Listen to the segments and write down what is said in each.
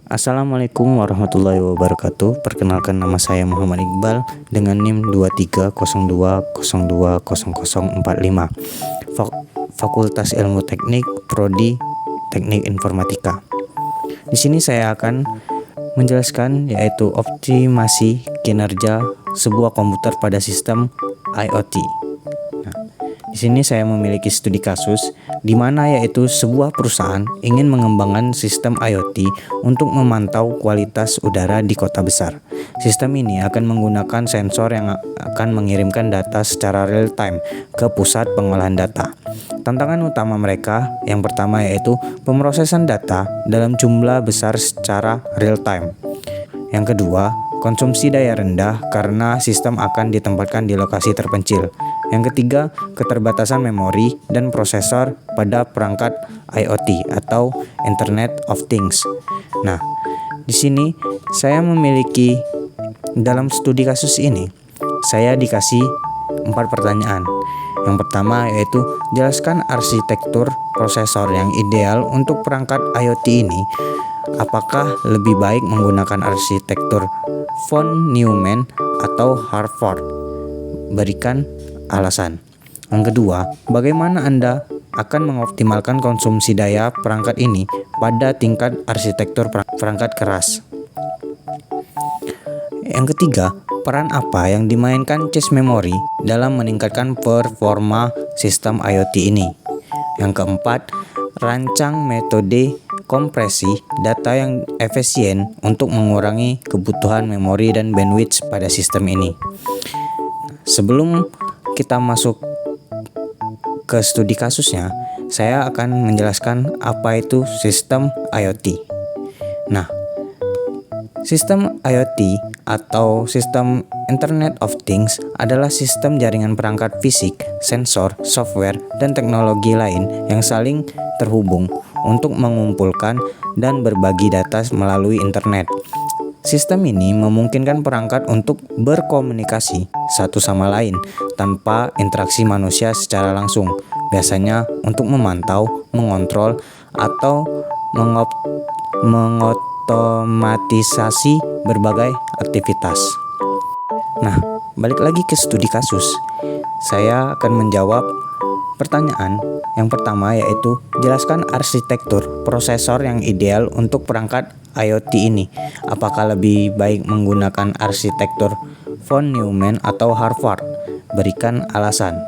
Assalamualaikum warahmatullahi wabarakatuh. Perkenalkan, nama saya Muhammad Iqbal dengan NIM 2302020045, Fakultas Ilmu Teknik, Prodi Teknik Informatika. Di sini saya akan menjelaskan yaitu optimasi kinerja sebuah komputer pada sistem IoT. Di sini saya memiliki studi kasus di mana yaitu sebuah perusahaan ingin mengembangkan sistem IoT untuk memantau kualitas udara di kota besar. Sistem ini akan menggunakan sensor yang akan mengirimkan data secara real time ke pusat pengolahan data. Tantangan utama mereka yang pertama yaitu pemrosesan data dalam jumlah besar secara real time. Yang kedua, konsumsi daya rendah karena sistem akan ditempatkan di lokasi terpencil. Yang ketiga, keterbatasan memori dan prosesor pada perangkat IoT atau Internet of Things. Nah, di sini saya memiliki dalam studi kasus ini, saya dikasih 4 pertanyaan. Yang pertama yaitu jelaskan arsitektur prosesor yang ideal untuk perangkat IoT ini. Apakah lebih baik menggunakan arsitektur von Neumann atau Harvard? Berikan alasan. Yang kedua, bagaimana Anda akan mengoptimalkan konsumsi daya perangkat ini pada tingkat arsitektur perangkat keras? Yang ketiga, peran apa yang dimainkan cache memory dalam meningkatkan performa sistem IoT ini? Yang keempat, rancang metode kompresi data yang efisien untuk mengurangi kebutuhan memori dan bandwidth pada sistem ini. Sebelum kita masuk ke studi kasusnya, saya akan menjelaskan apa itu sistem IoT. Nah, sistem IoT atau sistem Internet of Things adalah sistem jaringan perangkat fisik, sensor, software, dan teknologi lain yang saling terhubung untuk mengumpulkan dan berbagi data melalui internet. Sistem ini memungkinkan perangkat untuk berkomunikasi satu sama lain tanpa interaksi manusia secara langsung, biasanya untuk memantau, mengontrol, atau mengotomatisasi berbagai aktivitas. Nah, balik lagi ke studi kasus. Saya akan menjawab pertanyaan yang pertama yaitu jelaskan arsitektur prosesor yang ideal untuk perangkat IoT ini. Apakah lebih baik menggunakan arsitektur von Neumann atau Harvard? Berikan alasan.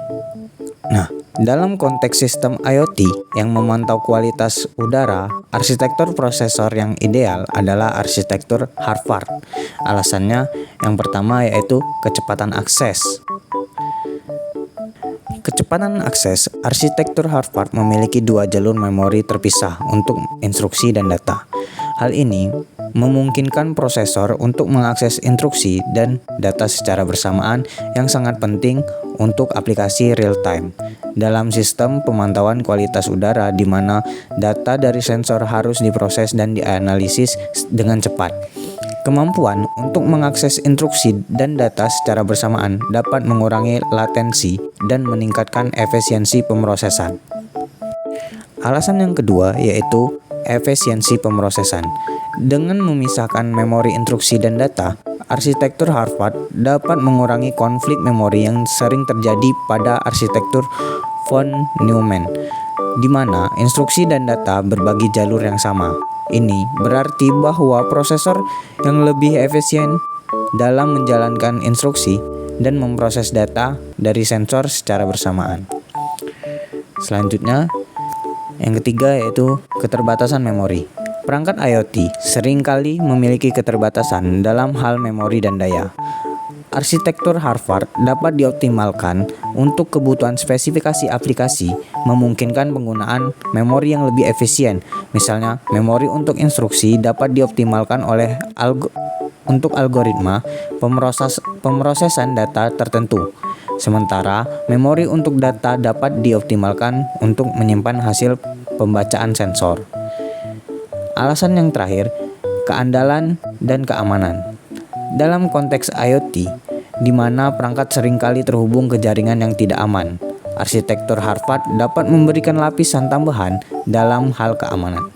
Nah, dalam konteks sistem IoT yang memantau kualitas udara, arsitektur prosesor yang ideal adalah arsitektur Harvard. Alasannya yang pertama yaitu kecepatan akses. Kecepatan akses, arsitektur Harvard memiliki 2 jalur memori terpisah untuk instruksi dan data. Hal ini memungkinkan prosesor untuk mengakses instruksi dan data secara bersamaan yang sangat penting untuk aplikasi real time. Dalam sistem pemantauan kualitas udara di mana data dari sensor harus diproses dan dianalisis dengan cepat. Kemampuan untuk mengakses instruksi dan data secara bersamaan dapat mengurangi latensi dan meningkatkan efisiensi pemrosesan. Alasan yang kedua yaitu efisiensi pemrosesan. Dengan memisahkan memori instruksi dan data, arsitektur Harvard dapat mengurangi konflik memori yang sering terjadi pada arsitektur von Neumann, di mana instruksi dan data berbagi jalur yang sama. Ini berarti bahwa prosesor yang lebih efisien dalam menjalankan instruksi dan memproses data dari sensor secara bersamaan. Selanjutnya, yang ketiga yaitu keterbatasan memori. Perangkat IoT seringkali memiliki keterbatasan dalam hal memori dan daya. Arsitektur Harvard dapat dioptimalkan untuk kebutuhan spesifikasi aplikasi, memungkinkan penggunaan memori yang lebih efisien. Misalnya, memori untuk instruksi dapat dioptimalkan untuk algoritma pemrosesan data tertentu. Sementara, memori untuk data dapat dioptimalkan untuk menyimpan hasil pembacaan sensor. Alasan yang terakhir, keandalan dan keamanan. Dalam konteks IoT, di mana perangkat seringkali terhubung ke jaringan yang tidak aman, arsitektur Harvard dapat memberikan lapisan tambahan dalam hal keamanan.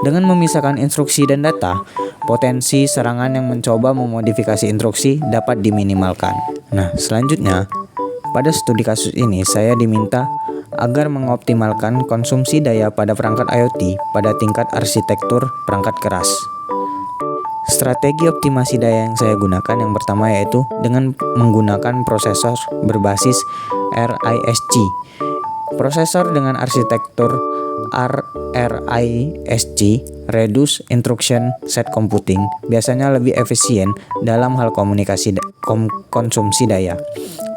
Dengan memisahkan instruksi dan data, potensi serangan yang mencoba memodifikasi instruksi dapat diminimalkan. Nah, selanjutnya, pada studi kasus ini saya diminta agar mengoptimalkan konsumsi daya pada perangkat IoT pada tingkat arsitektur perangkat keras. Strategi optimasi daya yang saya gunakan yang pertama yaitu dengan menggunakan prosesor berbasis RISC. Prosesor dengan arsitektur RISC (Reduced Instruction Set Computing) biasanya lebih efisien dalam hal konsumsi daya.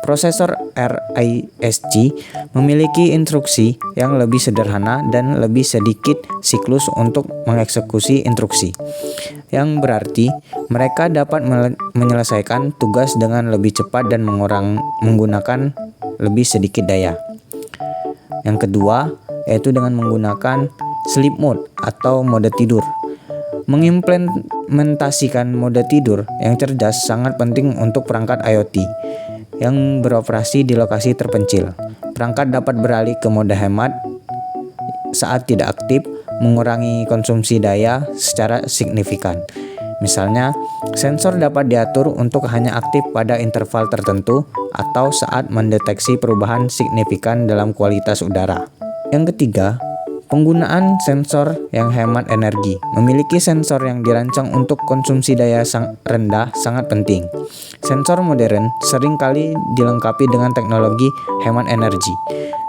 Prosesor RISC memiliki instruksi yang lebih sederhana dan lebih sedikit siklus untuk mengeksekusi instruksi, yang berarti mereka dapat menyelesaikan tugas dengan lebih cepat dan menggunakan lebih sedikit daya. Yang kedua, yaitu dengan menggunakan sleep mode atau mode tidur. Mengimplementasikan mode tidur yang cerdas sangat penting untuk perangkat IoT yang beroperasi di lokasi terpencil. Perangkat dapat beralih ke mode hemat saat tidak aktif, mengurangi konsumsi daya secara signifikan. Misalnya, sensor dapat diatur untuk hanya aktif pada interval tertentu atau saat mendeteksi perubahan signifikan dalam kualitas udara. Yang ketiga, penggunaan sensor yang hemat energi. Memiliki sensor yang dirancang untuk konsumsi daya rendah sangat penting. Sensor modern seringkali dilengkapi dengan teknologi hemat energi,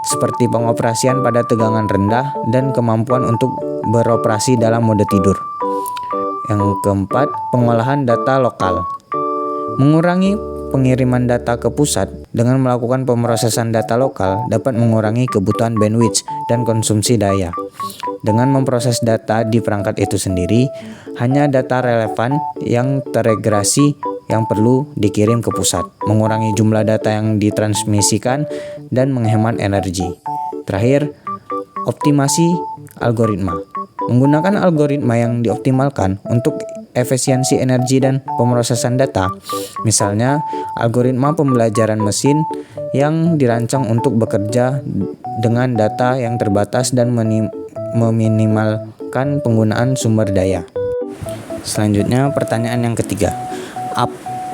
seperti pengoperasian pada tegangan rendah dan kemampuan untuk beroperasi dalam mode tidur. Yang keempat, pengolahan data lokal. Mengurangi pengiriman data ke pusat dengan melakukan pemrosesan data lokal dapat mengurangi kebutuhan bandwidth dan konsumsi daya. Dengan memproses data di perangkat itu sendiri, hanya data relevan yang terintegrasi yang perlu dikirim ke pusat, mengurangi jumlah data yang ditransmisikan dan menghemat energi. Terakhir, optimasi algoritma. Menggunakan algoritma yang dioptimalkan untuk efisiensi energi dan pemrosesan data. Misalnya, algoritma pembelajaran mesin yang dirancang untuk bekerja dengan data yang terbatas dan meminimalkan penggunaan sumber daya. Selanjutnya, pertanyaan yang ketiga.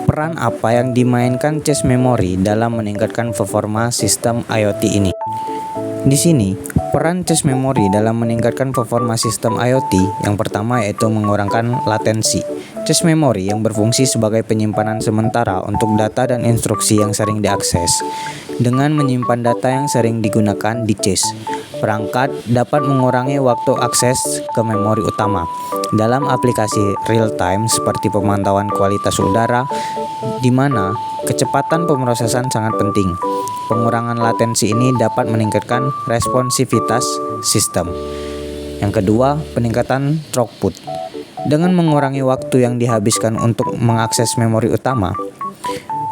Peran apa yang dimainkan cache memory dalam meningkatkan performa sistem IoT ini? Di sini, peran cache memory dalam meningkatkan performa sistem IoT yang pertama yaitu mengurangkan latensi. Cache memory yang berfungsi sebagai penyimpanan sementara untuk data dan instruksi yang sering diakses. Dengan menyimpan data yang sering digunakan di cache, perangkat dapat mengurangi waktu akses ke memori utama. Dalam aplikasi real-time seperti pemantauan kualitas udara, di mana kecepatan pemrosesan sangat penting. Pengurangan latensi ini dapat meningkatkan responsivitas sistem. Yang kedua, peningkatan throughput. Dengan mengurangi waktu yang dihabiskan untuk mengakses memori utama,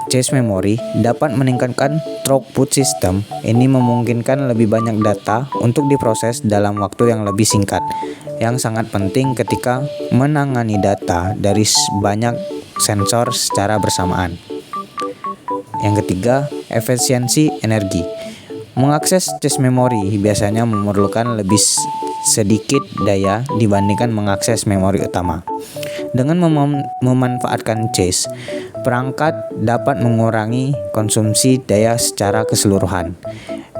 cache memory dapat meningkatkan throughput sistem. Ini memungkinkan lebih banyak data untuk diproses dalam waktu yang lebih singkat, yang sangat penting ketika menangani data dari banyak sensor secara bersamaan. Yang ketiga, efisiensi energi. Mengakses cache memory biasanya memerlukan lebih sedikit daya dibandingkan mengakses memori utama. Dengan memanfaatkan cache, perangkat dapat mengurangi konsumsi daya secara keseluruhan,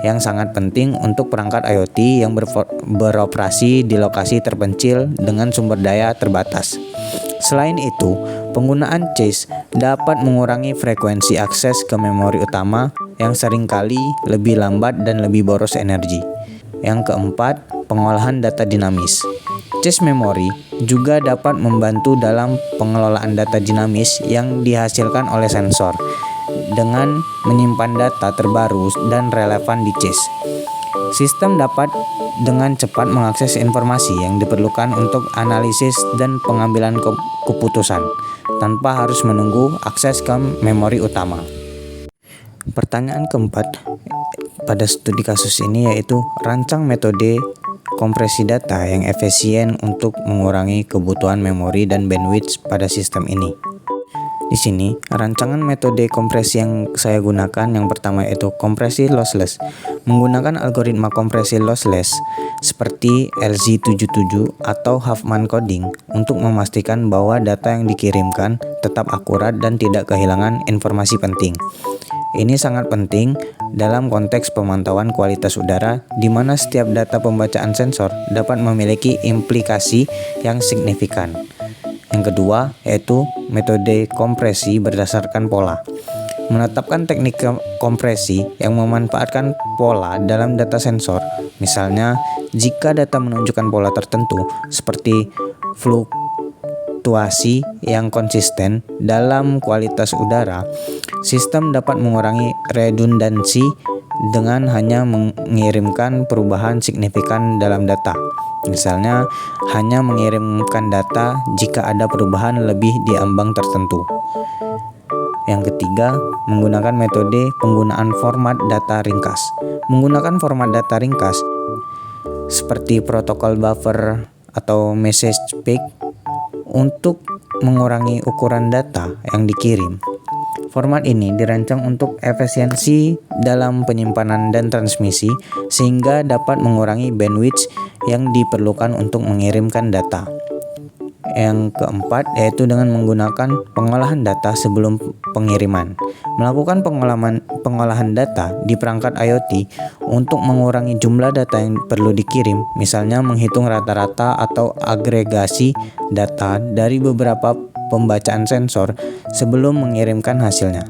yang sangat penting untuk perangkat IoT yang beroperasi di lokasi terpencil dengan sumber daya terbatas. Selain itu, penggunaan cache dapat mengurangi frekuensi akses ke memori utama yang seringkali lebih lambat dan lebih boros energi. Yang keempat, pengolahan data dinamis. Cache memory juga dapat membantu dalam pengelolaan data dinamis yang dihasilkan oleh sensor dengan menyimpan data terbaru dan relevan di cache. Sistem dapat dengan cepat mengakses informasi yang diperlukan untuk analisis dan pengambilan keputusan tanpa harus menunggu akses ke memori utama. Pertanyaan keempat pada studi kasus ini yaitu rancang metode kompresi data yang efisien untuk mengurangi kebutuhan memori dan bandwidth pada sistem ini. Di Di sini, rancangan metode kompresi yang saya gunakan yang pertama yaitu kompresi lossless. Menggunakan algoritma kompresi lossless seperti LZ77 atau Huffman coding untuk memastikan bahwa data yang dikirimkan tetap akurat dan tidak kehilangan informasi penting. Ini sangat penting dalam konteks pemantauan kualitas udara di mana setiap data pembacaan sensor dapat memiliki implikasi yang signifikan. Yang kedua yaitu metode kompresi berdasarkan pola. Menetapkan teknik kompresi yang memanfaatkan pola dalam data sensor. Misalnya, jika data menunjukkan pola tertentu seperti fluktuasi yang konsisten dalam kualitas udara, sistem dapat mengurangi redundansi dengan hanya mengirimkan perubahan signifikan dalam data. Misalnya, hanya mengirimkan data jika ada perubahan lebih di ambang tertentu. Yang ketiga, menggunakan metode penggunaan format data ringkas. Menggunakan format data ringkas seperti protokol buffer atau message peak untuk mengurangi ukuran data yang dikirim. Format ini dirancang untuk efisiensi dalam penyimpanan dan transmisi sehingga dapat mengurangi bandwidth yang diperlukan untuk mengirimkan data. Yang keempat yaitu dengan menggunakan pengolahan data sebelum pengiriman. Melakukan pengolahan data di perangkat IoT untuk mengurangi jumlah data yang perlu dikirim, misalnya menghitung rata-rata atau agregasi data dari beberapa pembacaan sensor sebelum mengirimkan hasilnya.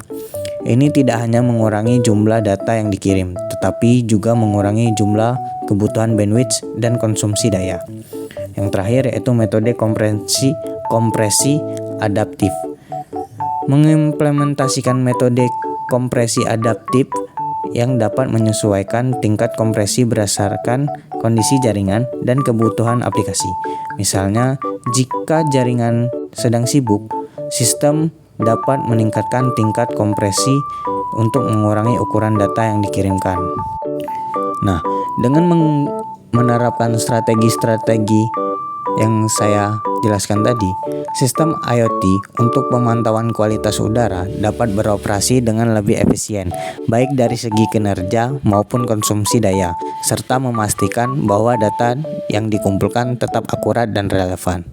Ini tidak hanya mengurangi jumlah data yang dikirim, tetapi juga mengurangi jumlah kebutuhan bandwidth dan konsumsi daya. Yang terakhir yaitu metode kompresi adaptif. Mengimplementasikan metode kompresi adaptif yang dapat menyesuaikan tingkat kompresi berdasarkan kondisi jaringan dan kebutuhan aplikasi. Misalnya, jika jaringan sedang sibuk, sistem dapat meningkatkan tingkat kompresi untuk mengurangi ukuran data yang dikirimkan. Nah, dengan menerapkan strategi-strategi yang saya jelaskan tadi, sistem IoT untuk pemantauan kualitas udara dapat beroperasi dengan lebih efisien, baik dari segi kinerja maupun konsumsi daya, serta memastikan bahwa data yang dikumpulkan tetap akurat dan relevan.